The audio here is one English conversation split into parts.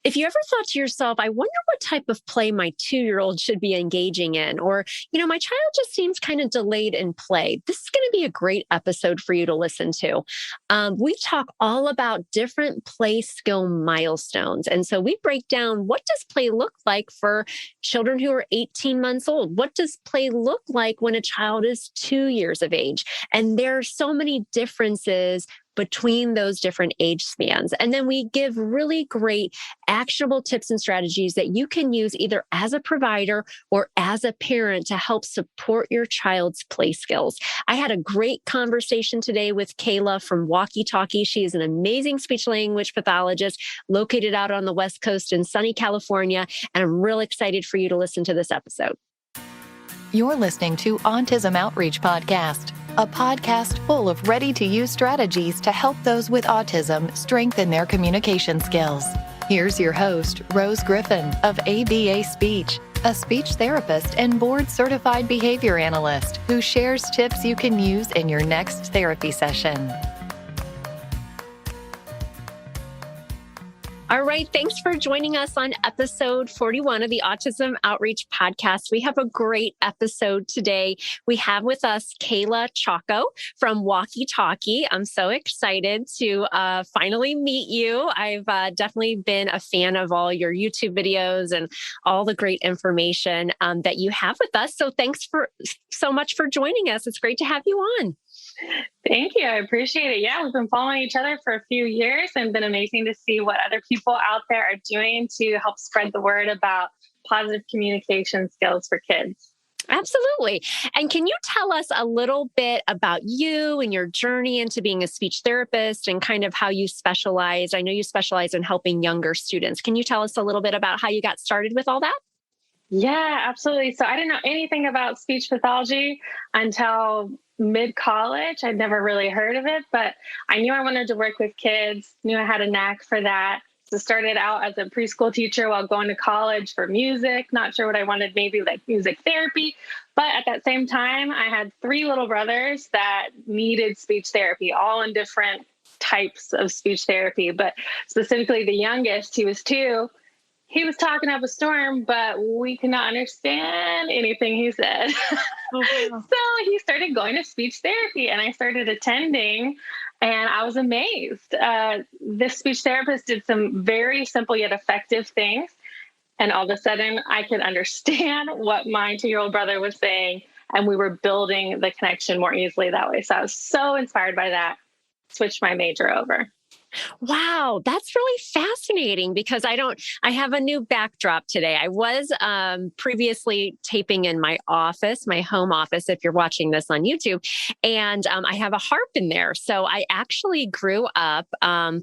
If you ever thought to yourself, I wonder what type of play my 2-year-old should be engaging in, or, my child just seems kind of delayed in play, this is going to be a great episode for you to listen to. We talk all about different play skill milestones. And so we break down, what does play look like for children who are 18 months old? What does play look like when a child is 2 years of age? And there are so many differences between those different age spans. And then we give really great actionable tips and strategies that you can use either as a provider or as a parent to help support your child's play skills. I had a great conversation today with Kayla from Walkie Talkie. She is an amazing speech language pathologist located out on the West Coast in sunny California. And I'm real excited for you to listen to this episode. You're listening to Autism Outreach Podcast, a podcast full of ready-to-use strategies to help those with autism strengthen their communication skills. Here's your host, Rose Griffin of ABA Speech, a speech therapist and board-certified behavior analyst who shares tips you can use in your next therapy session. All right. Thanks for joining us on episode 41 of the Autism Outreach Podcast. We have a great episode today. We have with us Kayla Chalko from Walkie Talkie. I'm so excited to finally meet you. I've definitely been a fan of all your YouTube videos and all the great information that you have with us. So thanks so much for joining us. It's great to have you on. Thank you. I appreciate it. Yeah, we've been following each other for a few years and been amazing to see what other people out there are doing to help spread the word about positive communication skills for kids. Absolutely. And can you tell us a little bit about you and your journey into being a speech therapist and kind of how you specialize? I know you specialize in helping younger students. Can you tell us a little bit about how you got started with all that? Yeah, absolutely. So I didn't know anything about speech pathology until mid-college. I'd never really heard of it, but I knew I wanted to work with kids, knew I had a knack for that. So started out as a preschool teacher while going to college for music. Not sure what I wanted, maybe like music therapy. But at that same time, I had 3 little brothers that needed speech therapy, all in different types of speech therapy. But specifically the youngest, he was 2. He was talking up a storm, but we could not understand anything he said. So he started going to speech therapy and I started attending and I was amazed. This speech therapist did some very simple yet effective things. And all of a sudden I could understand what my 2-year-old brother was saying. And we were building the connection more easily that way. So I was so inspired by that. Switched my major over. Wow, that's really fascinating because I have a new backdrop today. I was previously taping in my office, my home office, if you're watching this on YouTube, and I have a harp in there. So I actually grew up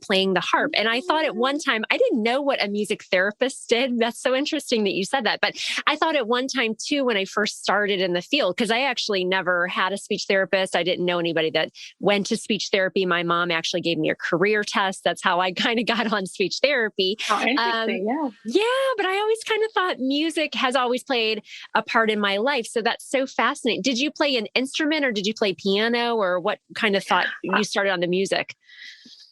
playing the harp. And I thought at one time, I didn't know what a music therapist did. That's so interesting that you said that. But I thought at one time too, when I first started in the field, because I actually never had a speech therapist. I didn't know anybody that went to speech therapy. My mom actually gave me a career test. That's how I kind of got on speech therapy. Oh, interesting. Yeah, but I always kind of thought music has always played a part in my life. So that's so fascinating. Did you play an instrument or did you play piano or what kind of thought you started on the music?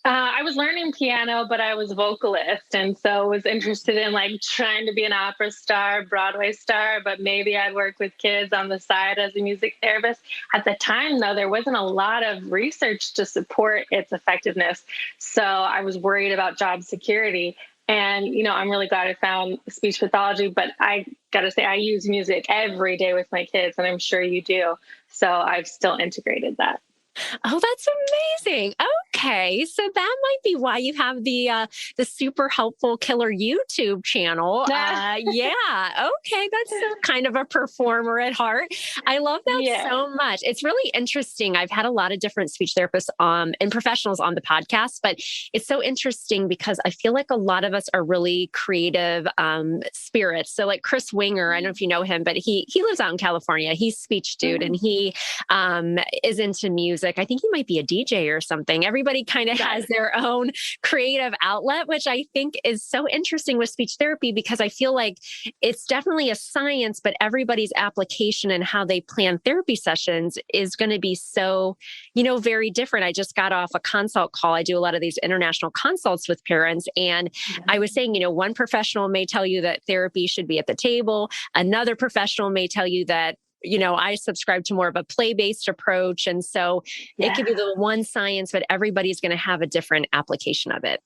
I was learning piano, but I was a vocalist. And so was interested in like trying to be an opera star, Broadway star, but maybe I'd work with kids on the side as a music therapist. At the time, though, there wasn't a lot of research to support its effectiveness. So I was worried about job security. And, I'm really glad I found speech pathology, but I got to say, I use music every day with my kids, and I'm sure you do. So I've still integrated that. Oh, that's amazing. Okay. So that might be why you have the super helpful killer YouTube channel. Yeah. Okay. That's kind of a performer at heart. I love that so much. It's really interesting. I've had a lot of different speech therapists and professionals on the podcast, but it's so interesting because I feel like a lot of us are really creative spirits. So like Chris Winger, I don't know if you know him, but he lives out in California. He's speech dude and he is into music. I think he might be a DJ or something. Everybody everybody kind of has their own creative outlet, which I think is so interesting with speech therapy, because I feel like it's definitely a science, but everybody's application and how they plan therapy sessions is going to be so, very different. I just got off a consult call. I do a lot of these international consults with parents. And I was saying, one professional may tell you that therapy should be at the table. Another professional may tell you that I subscribe to more of a play-based approach. And so it could be the one science, but everybody's going to have a different application of it.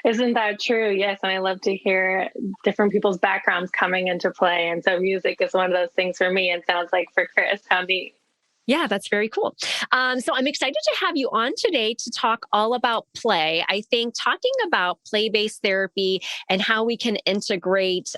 Isn't that true? Yes. And I love to hear different people's backgrounds coming into play. And so music is one of those things for me. It sounds like for Chris, how neat. Yeah, that's very cool. So I'm excited to have you on today to talk all about play. I think talking about play-based therapy and how we can integrate,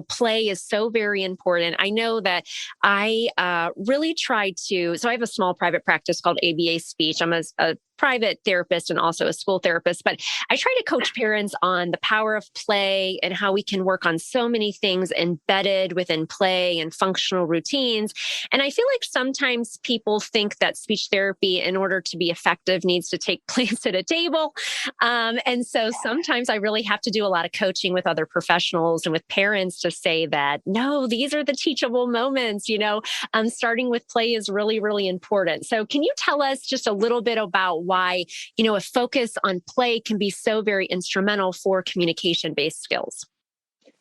play is so very important. I know that I really try to, so I have a small private practice called ABA Speech. I'm a private therapist and also a school therapist, but I try to coach parents on the power of play and how we can work on so many things embedded within play and functional routines. And I feel like sometimes people think that speech therapy, in order to be effective, needs to take place at a table. And so sometimes I really have to do a lot of coaching with other professionals and with parents to say that, no, these are the teachable moments, starting with play is really, really important. So can you tell us just a little bit about why, a focus on play can be so very instrumental for communication-based skills?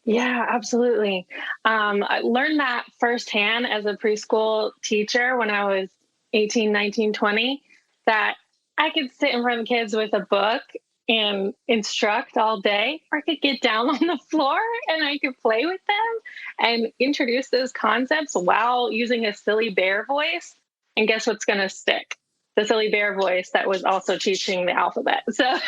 Yeah, absolutely. I learned that firsthand as a preschool teacher when I was 18, 19, 20, that I could sit in front of kids with a book and instruct all day, or I could get down on the floor and I could play with them and introduce those concepts while using a silly bear voice. And guess what's going to stick? The silly bear voice that was also teaching the alphabet. So, so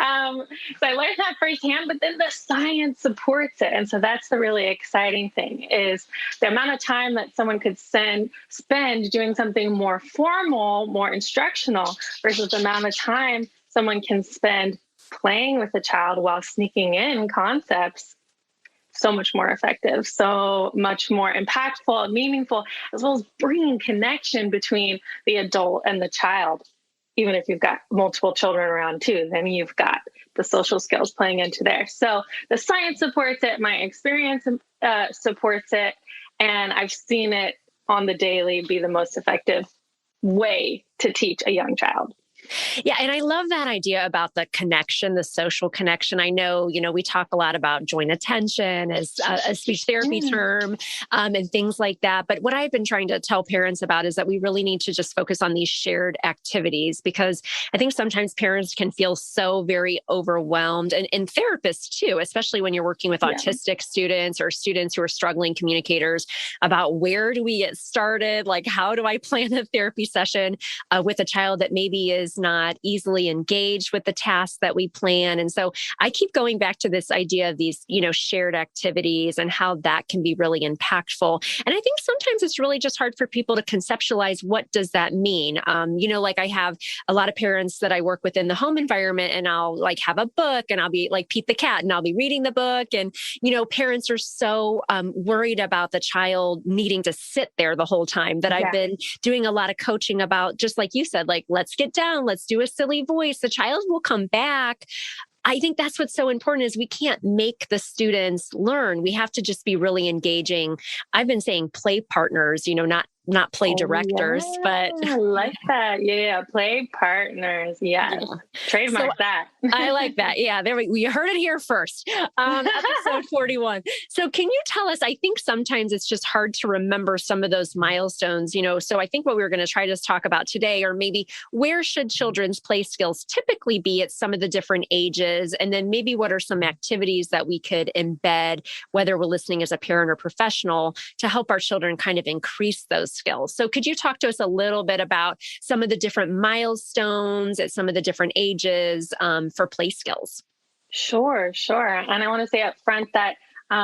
I learned that firsthand, but then the science supports it. And so that's the really exciting thing, is the amount of time that someone could spend doing something more formal, more instructional, versus the amount of time someone can spend playing with a child while sneaking in concepts. So much more effective, so much more impactful, meaningful, as well as bringing connection between the adult and the child. Even if you've got multiple children around too, then you've got the social skills playing into there. So the science supports it, my experience supports it, and I've seen it on the daily be the most effective way to teach a young child. Yeah. And I love that idea about the connection, the social connection. I know, we talk a lot about joint attention as a speech therapy term and things like that. But what I've been trying to tell parents about is that we really need to just focus on these shared activities, because I think sometimes parents can feel so very overwhelmed, and therapists too, especially when you're working with autistic students or students who are struggling communicators, about where do we get started? Like, how do I plan a therapy session with a child that maybe is not easily engaged with the tasks that we plan? And so I keep going back to this idea of these, shared activities and how that can be really impactful. And I think sometimes it's really just hard for people to conceptualize, what does that mean? Like I have a lot of parents that I work with in the home environment, and I'll like have a book and I'll be like Pete the cat and I'll be reading the book. And, parents are so worried about the child needing to sit there the whole time that I've been doing a lot of coaching about, just like you said, like, let's get down, let's do a silly voice. The child will come back. I think that's what's so important, is we can't make the students learn. We have to just be really engaging. I've been saying play partners, not play directors, but I like that. Yeah. Play partners. Yes. Yeah. Trademark that. I like that. Yeah. We heard it here first. Episode 41. So can you tell us, I think sometimes it's just hard to remember some of those milestones, so I think what we're going to try to talk about today, or maybe where should children's play skills typically be at some of the different ages? And then maybe what are some activities that we could embed, whether we're listening as a parent or professional, to help our children kind of increase those skills. So could you talk to us a little bit about some of the different milestones at some of the different ages for play skills? Sure. And I want to say up front that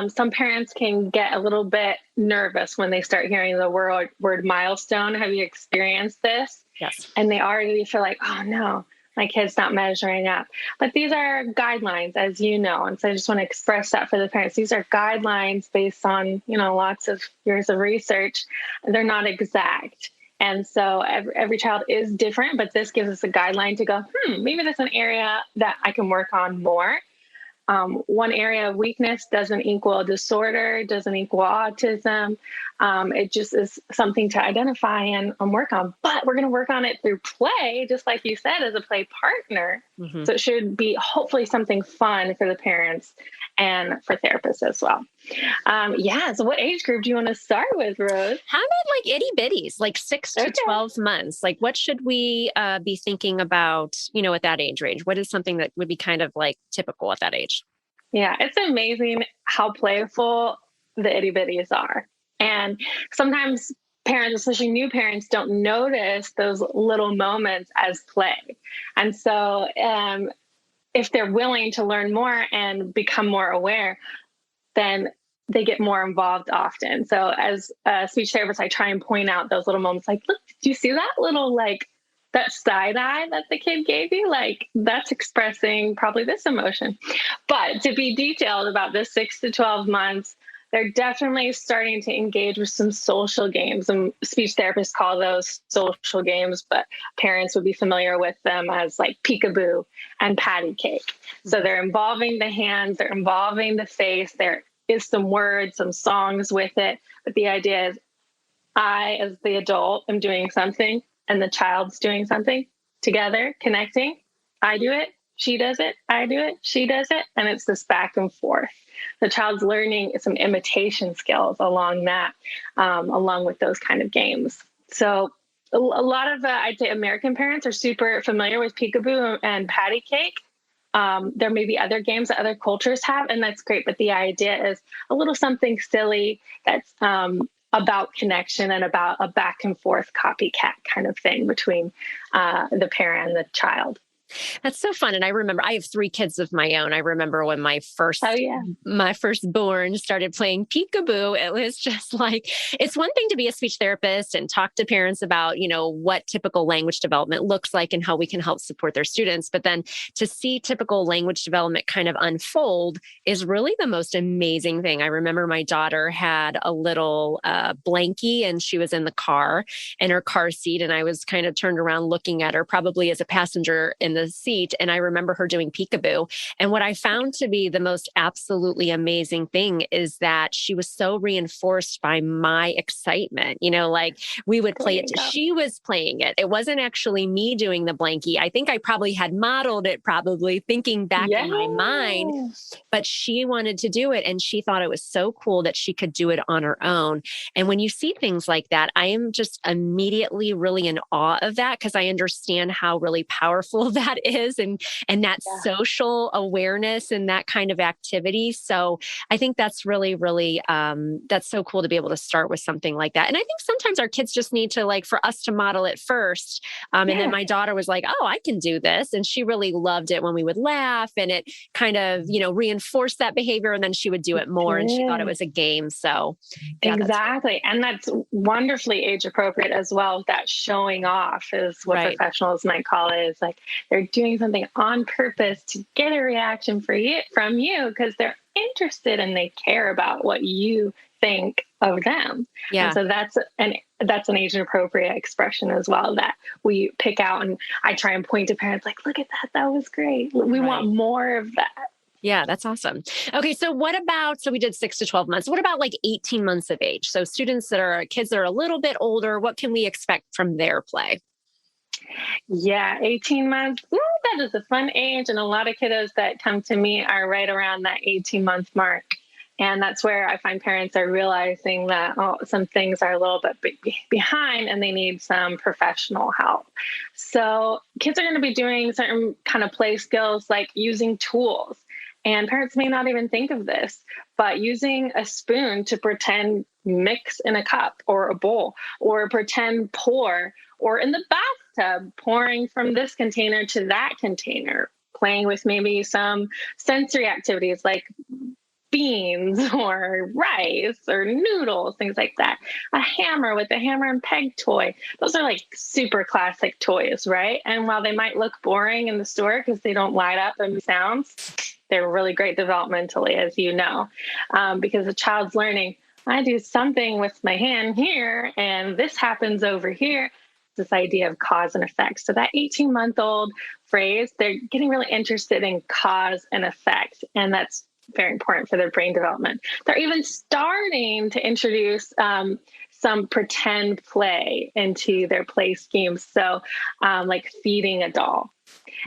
some parents can get a little bit nervous when they start hearing the word milestone. Have you experienced this? Yes. And they already feel like, oh no, my kid's not measuring up. But these are guidelines, as you know. And so I just want to express that for the parents. These are guidelines based on, lots of years of research. They're not exact. And so every child is different, but this gives us a guideline to go, maybe that's an area that I can work on more. One area of weakness doesn't equal disorder, doesn't equal autism. It just is something to identify and work on. But we're going to work on it through play, just like you said, as a play partner. Mm-hmm. So it should be hopefully something fun for the parents and for therapists as well. So what age group do you want to start with, Rose? How about like itty bitties, like 6 to 12 months? Like what should we be thinking about, at that age range? What is something that would be kind of like typical at that age? Yeah, it's amazing how playful the itty bitties are. And sometimes parents, especially new parents, don't notice those little moments as play. And so if they're willing to learn more and become more aware, then they get more involved often. So as a speech therapist, I try and point out those little moments like, look, did you see that little that side eye that the kid gave you? Like that's expressing probably this emotion. But to be detailed about this 6 to 12 months, they're definitely starting to engage with some social games. And speech therapists call those social games, but parents would be familiar with them as like peekaboo and patty cake. So they're involving the hands, they're involving the face. There is some words, some songs with it. But the idea is I, as the adult, am doing something and the child's doing something together, connecting. I do it, she does it, I do it, she does it. And it's this back and forth. The child's learning some imitation skills along with those kind of games. So a lot of, I'd say American parents are super familiar with peekaboo and patty cake. There may be other games that other cultures have, and that's great. But the idea is a little something silly that's about connection and about a back and forth copycat kind of thing between the parent and the child. That's so fun. And I remember I have 3 kids of my own. I remember when my firstborn started playing peekaboo, it was just like, it's one thing to be a speech therapist and talk to parents about, what typical language development looks like and how we can help support their students. But then to see typical language development kind of unfold is really the most amazing thing. I remember my daughter had a little blankie and she was in the car in her car seat. And I was kind of turned around looking at her probably as a passenger in the seat. And I remember her doing peekaboo. And what I found to be the most absolutely amazing thing is that she was so reinforced by my excitement. Like we would play it. She was playing it. It wasn't actually me doing the blankie. I think I probably had modeled it, probably thinking back in my mind, but she wanted to do it. And she thought it was so cool that she could do it on her own. And when you see things like that, I am just immediately really in awe of that because I understand how really powerful that is and that social awareness and that kind of activity. So I think that's really, really, that's so cool to be able to start with something like that. And I think sometimes our kids just need to for us to model it first. And then my daughter was like, oh, I can do this. And she really loved it when we would laugh and it kind of, reinforced that behavior. And then she would do it more and she thought it was a game. So exactly. And that's wonderfully age appropriate as well. That showing off is what professionals might call it. It's like they're doing something on purpose to get a reaction from you because they're interested and they care about what you think of them. Yeah. And so that's an age appropriate expression as well that we pick out. And I try and point to parents like, look at that. That was great. We want more of that. Yeah, that's awesome. Okay. So we did 6 to 12 months. What about 18 months of age? So kids that are a little bit older, what can we expect from their play? Yeah, 18 months. Ooh, that is a fun age. And a lot of kiddos that come to me are right around that 18-month mark. And that's where I find parents are realizing that some things are a little bit behind and they need some professional help. So kids are going to be doing certain kind of play skills like using tools. And parents may not even think of this, but using a spoon to pretend mix in a cup or a bowl, or pretend pour, or in the bathtub, pouring from this container to that container, playing with maybe some sensory activities like beans or rice or noodles, things like that. A hammer with a hammer and peg toy. Those are super classic toys, right? And while they might look boring in the store because they don't light up and sounds, they're really great developmentally, as you know, because the child's learning, I do something with my hand here and this happens over here. This idea of cause and effect. So that 18-month-old phrase, they're getting really interested in cause and effect. And that's very important for their brain development. They're even starting to introduce some pretend play into their play schemes. So like feeding a doll.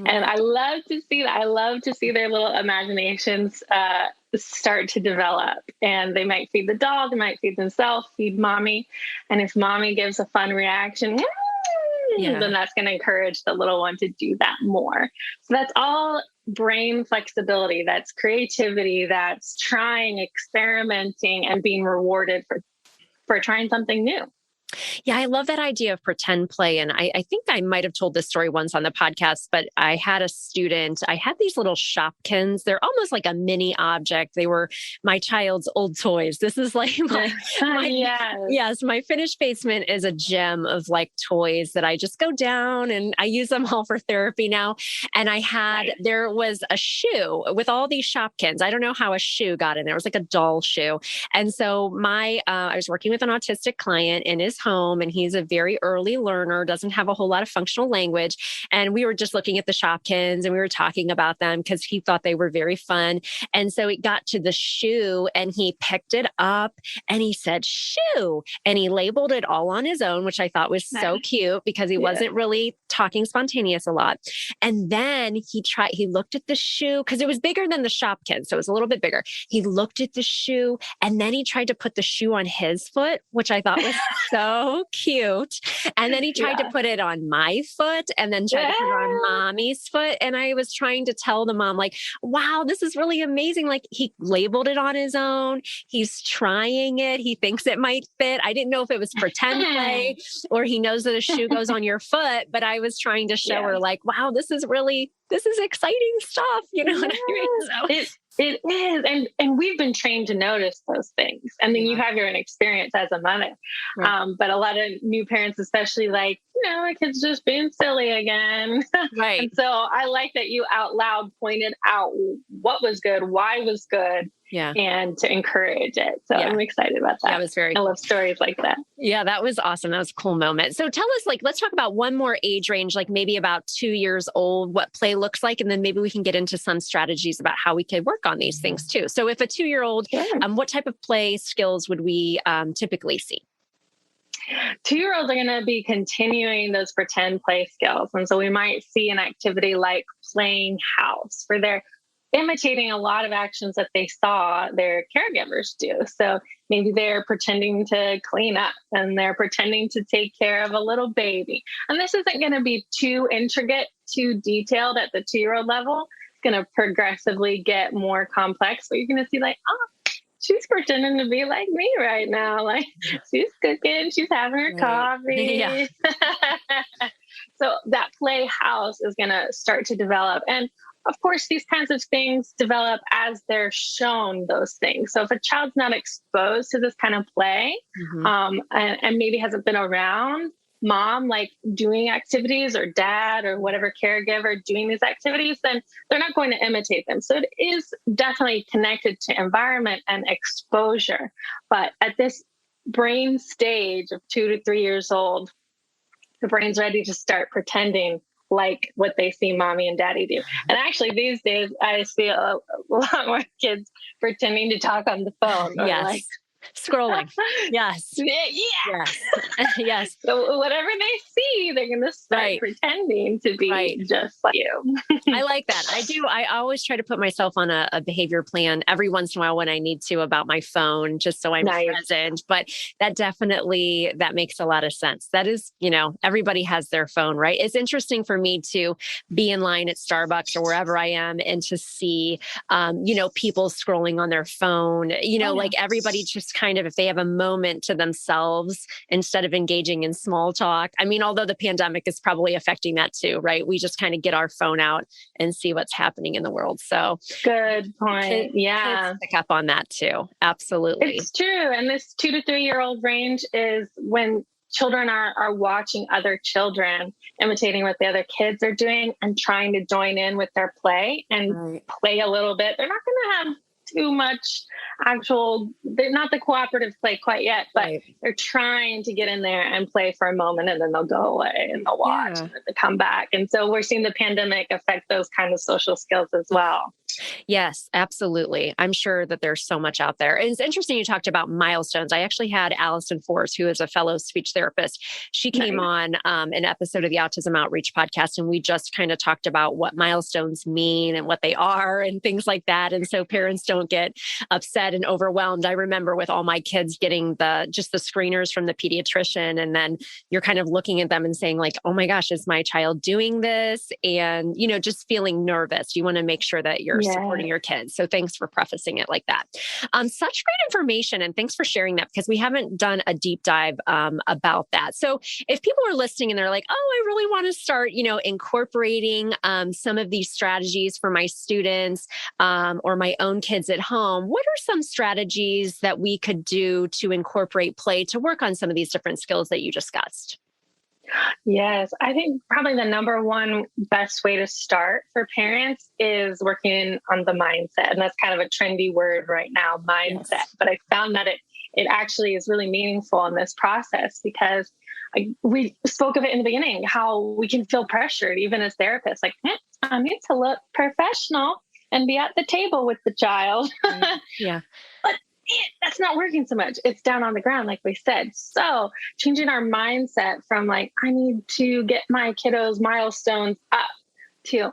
And I love to see that. I love to see their little imaginations start to develop. And they might feed the doll, they might feed themselves, feed mommy. And if mommy gives a fun reaction, then that's going to encourage the little one to do that more. So that's all brain flexibility. That's creativity. That's trying, experimenting, and being rewarded for trying something new. Yeah, I love that idea of pretend play. And I think I might have told this story once on the podcast, but I had a student, I had these little Shopkins. They're almost like a mini object. They were my child's old toys. This is like my finished basement is a gem of like toys that I just go down and I use them all for therapy now. And there was a shoe with all these Shopkins. I don't know how a shoe got in there. It was like a doll shoe. And so I was working with an autistic client in his home, and he's a very early learner, doesn't have a whole lot of functional language. And we were just looking at the Shopkins and we were talking about them because he thought they were very fun. And so it got to the shoe and he picked it up and he said, shoe. And he labeled it all on his own, which I thought was so cute because he wasn't really talking spontaneous a lot. And then he looked at the shoe because it was bigger than the Shopkins. So it was a little bit bigger. He looked at the shoe and then he tried to put the shoe on his foot, which I thought was so cute. And then he tried to put it on my foot and then tried to put it on mommy's foot. And I was trying to tell the mom, like, wow, this is really amazing. Like he labeled it on his own. He's trying it. He thinks it might fit. I didn't know if it was pretend play or he knows that a shoe goes on your foot, but I was trying to show her like, wow, this is exciting stuff. You know what I mean? So, it is. And we've been trained to notice those things. And then you have your own experience as a mother. Right. But a lot of new parents, especially like, my kid's just being silly again. Right. And so I like that you out loud pointed out what was good, why was good. Yeah. And to encourage it. So I'm excited about that. That was I love stories like that. Yeah, that was awesome. That was a cool moment. So tell us, let's talk about one more age range, like maybe about 2 years old, what play looks like. And then maybe we can get into some strategies about how we could work on these things too. So if a 2-year-old, what type of play skills would we typically see? 2-year-olds are going to be continuing those pretend play skills. And so we might see an activity like playing house where they're imitating a lot of actions that they saw their caregivers do. So maybe they're pretending to clean up and they're pretending to take care of a little baby. And this isn't going to be too intricate, too detailed at the 2-year-old level. It's going to progressively get more complex, but you're going to see like, she's pretending to be like me right now. Like she's cooking, she's having her coffee. Yeah. So that play house is going to start to develop. And of course, these kinds of things develop as they're shown those things. So if a child's not exposed to this kind of play and maybe hasn't been around mom, like doing activities or dad or whatever caregiver doing these activities, then they're not going to imitate them. So it is definitely connected to environment and exposure. But at this brain stage of 2 to 3 years old, the brain's ready to start pretending like what they see mommy and daddy do. And actually these days I see a lot more kids pretending to talk on the phone. Or like scrolling. Yes. Yes. So whatever they see, they're going to start pretending to be just like you. I like that. I do. I always try to put myself on a behavior plan every once in a while when I need to about my phone, just so I'm present. But that makes a lot of sense. That is, everybody has their phone, right? It's interesting for me to be in line at Starbucks or wherever I am and to see, people scrolling on their phone, like everybody just kind of, if they have a moment to themselves instead of engaging in small talk. I mean, although the pandemic is probably affecting that too, right? We just kind of get our phone out and see what's happening in the world. So good point. Kids pick up on that too. Absolutely. It's true. And this 2 to 3 year old range is when children are watching other children, imitating what the other kids are doing and trying to join in with their play and play a little bit. They're not going to have too much actual they're not the cooperative play quite yet, but Right. they're trying to get in there and play for a moment, and then they'll go away and they'll watch Yeah. and then they come back. And so we're seeing the pandemic affect those kind of social skills as well. Yes, absolutely. I'm sure that there's so much out there. And it's interesting you talked about milestones. I actually had Allison Force, who is a fellow speech therapist. She came Nice. on an episode of the Autism Outreach podcast, and we just kind of talked about what milestones mean and what they are and things like that. And so parents don't get upset and overwhelmed. I remember with all my kids getting just the screeners from the pediatrician, and then you're kind of looking at them and saying like, oh my gosh, is my child doing this? And, just feeling nervous. You want to make sure that you're supporting your kids. So thanks for prefacing it like that. Such great information. And thanks for sharing that, because we haven't done a deep dive about that. So if people are listening and they're like, oh, I really want to start, incorporating some of these strategies for my students or my own kids at home, what are some strategies that we could do to incorporate play to work on some of these different skills that you discussed? Yes, I think probably the number one best way to start for parents is working on the mindset. And that's kind of a trendy word right now, mindset. Yes. But I found that it actually is really meaningful in this process, because we spoke of it in the beginning, how we can feel pressured, even as therapists, like, I need to look professional and be at the table with the child. Yeah. But that's not working so much. It's down on the ground, like we said. So changing our mindset from like, I need to get my kiddos' milestones up, to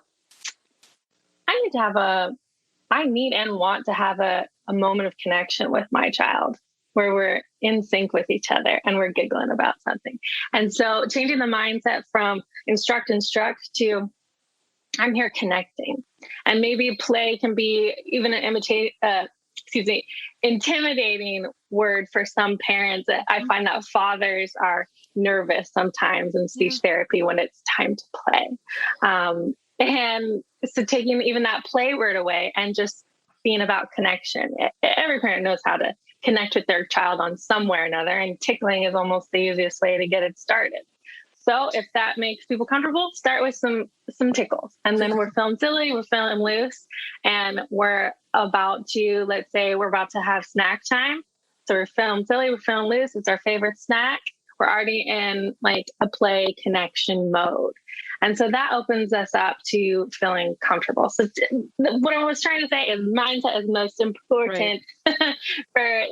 I need and want to have a moment of connection with my child where we're in sync with each other and we're giggling about something. And so changing the mindset from instruct to I'm here connecting. And maybe play can be even an intimidating word for some parents. I find that fathers are nervous sometimes in speech therapy when it's time to play. And so taking even that play word away and just being about connection. Every parent knows how to connect with their child on some way or another, and tickling is almost the easiest way to get it started. So if that makes people comfortable, start with some tickles. And then we're feeling silly, we're feeling loose, and let's say we're about to have snack time. So we're feeling silly, we're feeling loose, it's our favorite snack. We're already in like a play connection mode. And so that opens us up to feeling comfortable. So what I was trying to say is mindset is most important for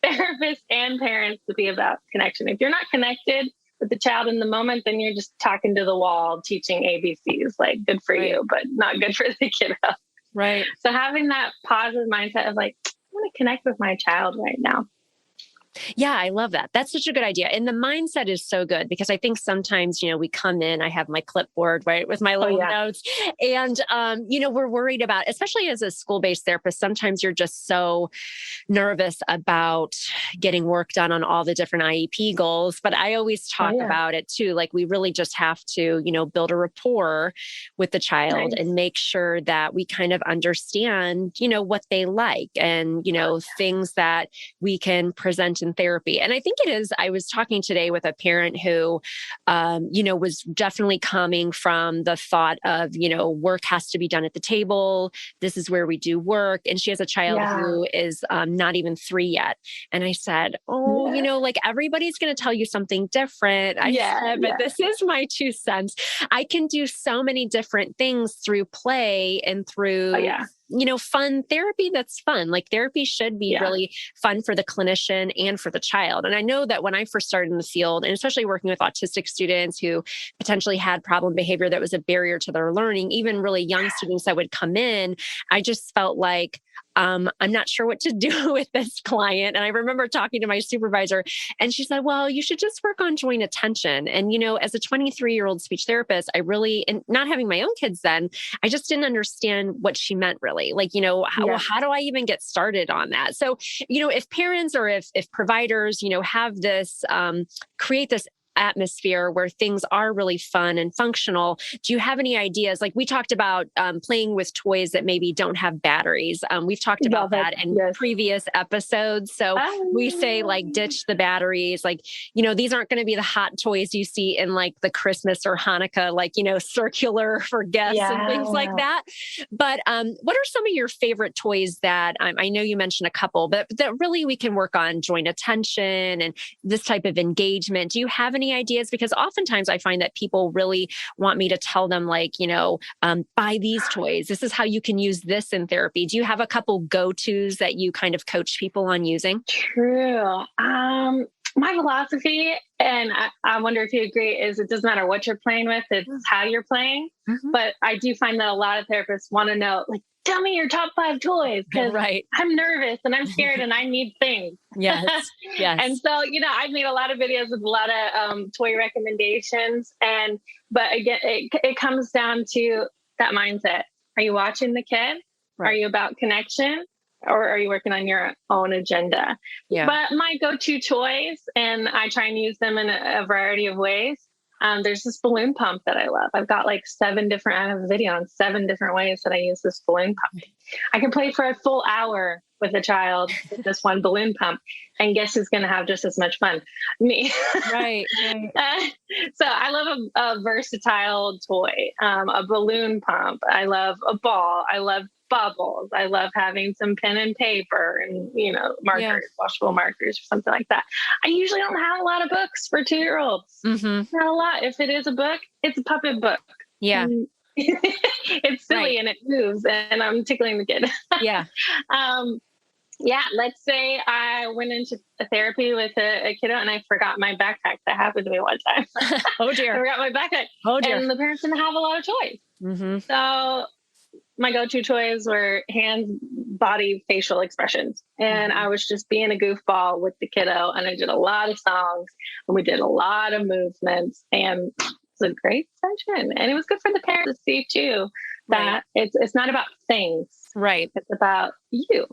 therapists and parents to be about connection. If you're not connected with the child in the moment, then you're just talking to the wall, teaching ABCs, like good for you, but not good for the kiddo. Right. So having that positive mindset of like, I want to connect with my child right now. Yeah, I love that. That's such a good idea. And the mindset is so good, because I think sometimes, we come in, I have my clipboard, right, with my little notes. And, we're worried about, especially as a school-based therapist, sometimes you're just so nervous about getting work done on all the different IEP goals. But I always talk about it too. Like, we really just have to, build a rapport with the child and make sure that we kind of understand, what they like, and, things that we can present in therapy. And I think I was talking today with a parent who, was definitely coming from the thought of, work has to be done at the table. This is where we do work. And she has a child who is not even 3 yet. And I said, like, everybody's going to tell you something different. I said, but this is my 2 cents. I can do so many different things through play and through fun therapy that's fun. Like, therapy should be really fun for the clinician and for the child. And I know that when I first started in the field, and especially working with autistic students who potentially had problem behavior that was a barrier to their learning, even really young students that would come in, I just felt like, I'm not sure what to do with this client. And I remember talking to my supervisor, and she said, well, you should just work on joint attention. And, as a 23-year-old speech therapist, and not having my own kids then, I just didn't understand what she meant really. Like, how do I even get started on that? So, if parents or if providers, have this, create this atmosphere where things are really fun and functional, do you have any ideas? Like we talked about playing with toys that maybe don't have batteries. We've talked about that in previous episodes. So we say like ditch the batteries. Like, these aren't going to be the hot toys you see in like the Christmas or Hanukkah, like, circular for guests and things like that. But what are some of your favorite toys that I know you mentioned a couple, but that really we can work on joint attention and this type of engagement? Do you have any ideas? Because oftentimes I find that people really want me to tell them like, buy these toys. This is how you can use this in therapy. Do you have a couple go-tos that you kind of coach people on using? True. My philosophy, and I wonder if you agree, is it doesn't matter what you're playing with, it's how you're playing. Mm-hmm. But I do find that a lot of therapists want to know, like, tell me your top 5 toys, because I'm nervous and I'm scared and I need things. Yes. And so, I've made a lot of videos with a lot of toy recommendations. But again, it comes down to that mindset. Are you watching the kid? Right. Are you about connection? Or are you working on your own agenda? Yeah. But my go-to toys, and I try and use them in a variety of ways. There's this balloon pump that I love. I've got like I have a video on 7 different ways that I use this balloon pump. I can play for a full hour with a child with this one balloon pump, and guess who's going to have just as much fun? Me. Right. So I love a versatile toy, a balloon pump. I love a ball. I love bubbles. I love having some pen and paper and, markers, washable markers or something like that. I usually don't have a lot of books for 2-year-olds. Mm-hmm. Not a lot. If it is a book, it's a puppet book. Yeah. It's silly and it moves and I'm tickling the kid. Yeah. Let's say I went into a therapy with a kiddo and I forgot my backpack. That happened to me one time. Oh dear. I forgot my backpack. Oh dear. And the parents didn't have a lot of toys. Mm-hmm. So my go-to toys were hands, body, facial expressions. And I was just being a goofball with the kiddo. And I did a lot of songs and we did a lot of movements, and it was a great session. And it was good for the parents to see too, that it's not about things. Right. It's about you.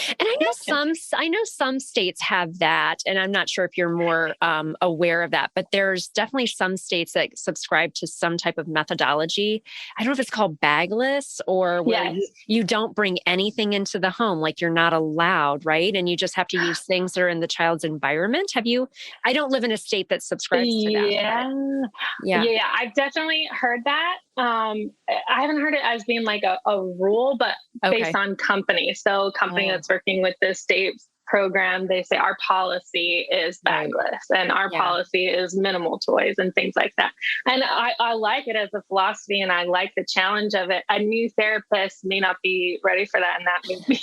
And I know some states have that, and I'm not sure if you're more aware of that, but there's definitely some states that subscribe to some type of methodology. I don't know if it's called bagless or where you don't bring anything into the home, like you're not allowed, right? And you just have to use things that are in the child's environment. I don't live in a state that subscribes to that. Yeah. I've definitely heard that. I haven't heard it as being like a rule, but based on company. So company that's working with the state's program, they say our policy is bagless and our policy is minimal toys and things like that. And I like it as a philosophy and I like the challenge of it. A new therapist may not be ready for that, and that may be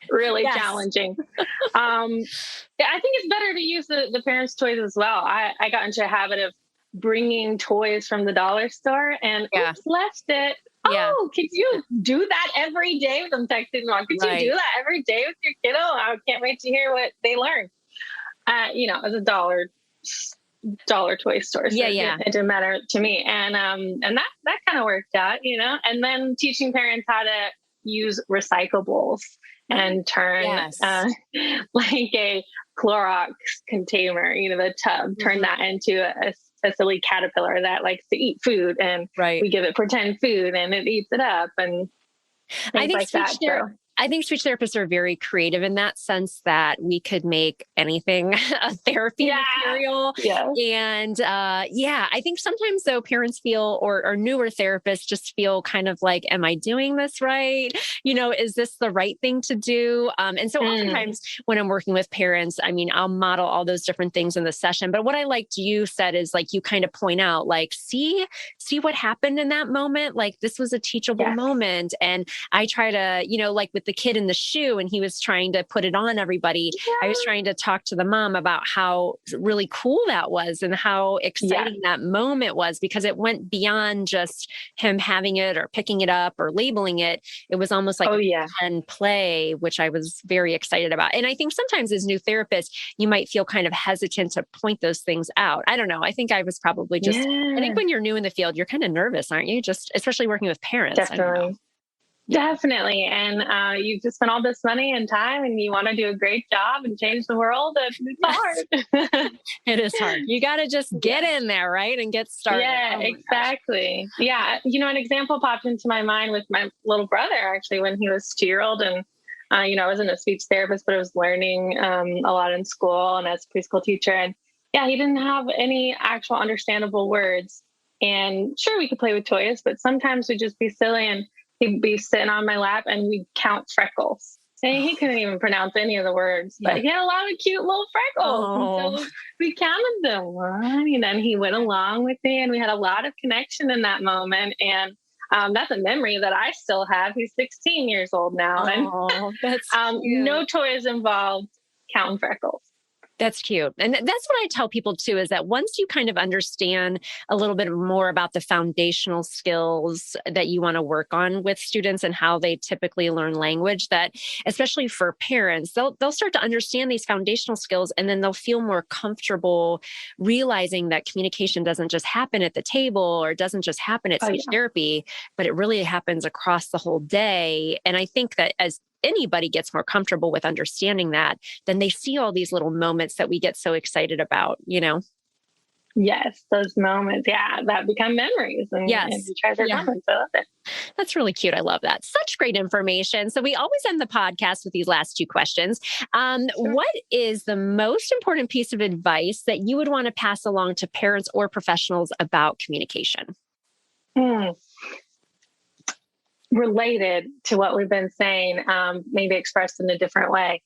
really challenging. I think it's better to use the parents' toys as well. I got into a habit of bringing toys from the dollar store and left it. Oh, could you do that every day with them texting mom? Could you do that every day with your kiddo? I can't wait to hear what they learn. As a dollar toy store. So it didn't matter to me. And that kind of worked out, and then teaching parents how to use recyclables and turn like a Clorox container, the tub, turn that into a silly caterpillar that likes to eat food, and we give it pretend food and it eats it up and things like that. I think speech therapists are very creative in that sense that we could make anything a therapy material. Yeah. And I think sometimes though parents feel or newer therapists just feel kind of like, am I doing this right? Is this the right thing to do? And so oftentimes when I'm working with parents, I'll model all those different things in the session. But what I liked you said is like, you kind of point out like, see what happened in that moment. Like this was a teachable moment. And I try to, like with the kid in the shoe and he was trying to put it on everybody. I was trying to talk to the mom about how really cool that was and how exciting that moment was, because it went beyond just him having it or picking it up or labeling it. It was almost like and play, which I was very excited about. And I think sometimes as new therapists, you might feel kind of hesitant to point those things out. I don't know. I think I was probably just, I think when you're new in the field, you're kind of nervous, aren't you? Just especially working with parents. Definitely. Definitely. And you just spent all this money and time and you want to do a great job and change the world. And it's hard. It is hard. You got to just get in there, right? And get started. Yeah, exactly. Yeah. An example popped into my mind with my little brother, actually, when he was 2-year-old. And, I wasn't a speech therapist, but I was learning a lot in school and as a preschool teacher. And yeah, he didn't have any actual understandable words. And sure, we could play with toys, but sometimes we'd just be silly and he'd be sitting on my lap and we'd count freckles. And he couldn't even pronounce any of the words, but he had a lot of cute little freckles. And so we counted them. And then he went along with me and we had a lot of connection in that moment. And that's a memory that I still have. He's 16 years old now. And that's no toys involved, counting freckles. That's cute. And that's what I tell people too, is that once you kind of understand a little bit more about the foundational skills that you want to work on with students and how they typically learn language, that especially for parents, they'll start to understand these foundational skills, and then they'll feel more comfortable realizing that communication doesn't just happen at the table or it doesn't just happen at speech therapy, but it really happens across the whole day. And I think that as anybody gets more comfortable with understanding that, then they see all these little moments that we get so excited about, Yes, those moments. Yeah, that become memories. And you treasure moments. I love it. That's really cute. I love that. Such great information. So we always end the podcast with these last 2 questions. What is the most important piece of advice that you would want to pass along to parents or professionals about communication? Related to what we've been saying, maybe expressed in a different way.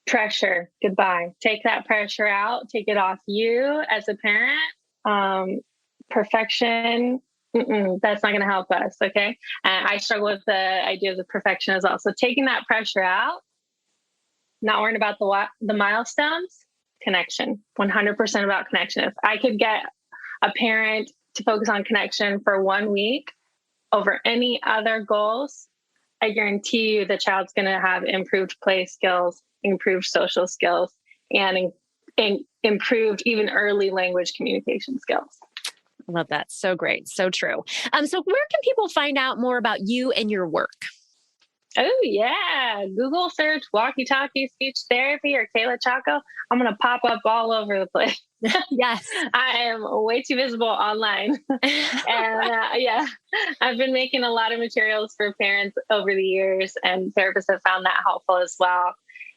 Pressure, goodbye. Take that pressure out. Take it off you as a parent. Perfection, that's not going to help us, okay? And I struggle with the ideas of perfection as well. So taking that pressure out, not worrying about the milestones, connection, 100% about connection. If I could get a parent to focus on connection for 1 week, over any other goals, I guarantee you the child's going to have improved play skills, improved social skills, and improved even early language communication skills. I love that. So great. So true. So where can people find out more about you and your work? Oh, yeah. Google search Walkie Talkie speech therapy or Kayla Chalko. I'm going to pop up all over the place. Yes. I am way too visible online. And I've been making a lot of materials for parents over the years, and therapists have found that helpful as well.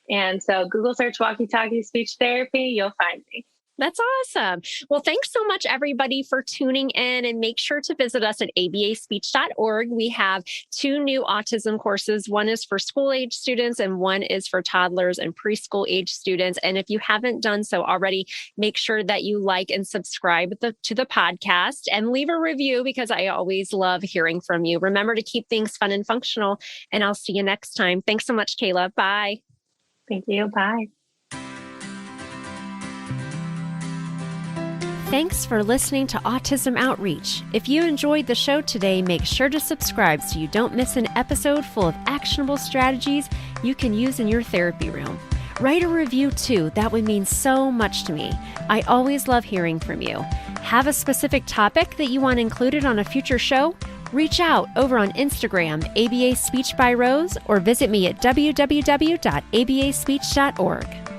And so Google search Walkie Talkie speech therapy, you'll find me. That's awesome. Well, thanks so much, everybody, for tuning in, and make sure to visit us at abaspeech.org. We have 2 new autism courses. One is for school-age students and one is for toddlers and preschool-age students. And if you haven't done so already, make sure that you like and subscribe to the podcast and leave a review, because I always love hearing from you. Remember to keep things fun and functional, and I'll see you next time. Thanks so much, Kayla. Bye. Thank you. Bye. Thanks for listening to Autism Outreach. If you enjoyed the show today, make sure to subscribe so you don't miss an episode full of actionable strategies you can use in your therapy room. Write a review too. That would mean so much to me. I always love hearing from you. Have a specific topic that you want included on a future show? Reach out over on Instagram, ABA Speech by Rose, or visit me at www.abaspeech.org.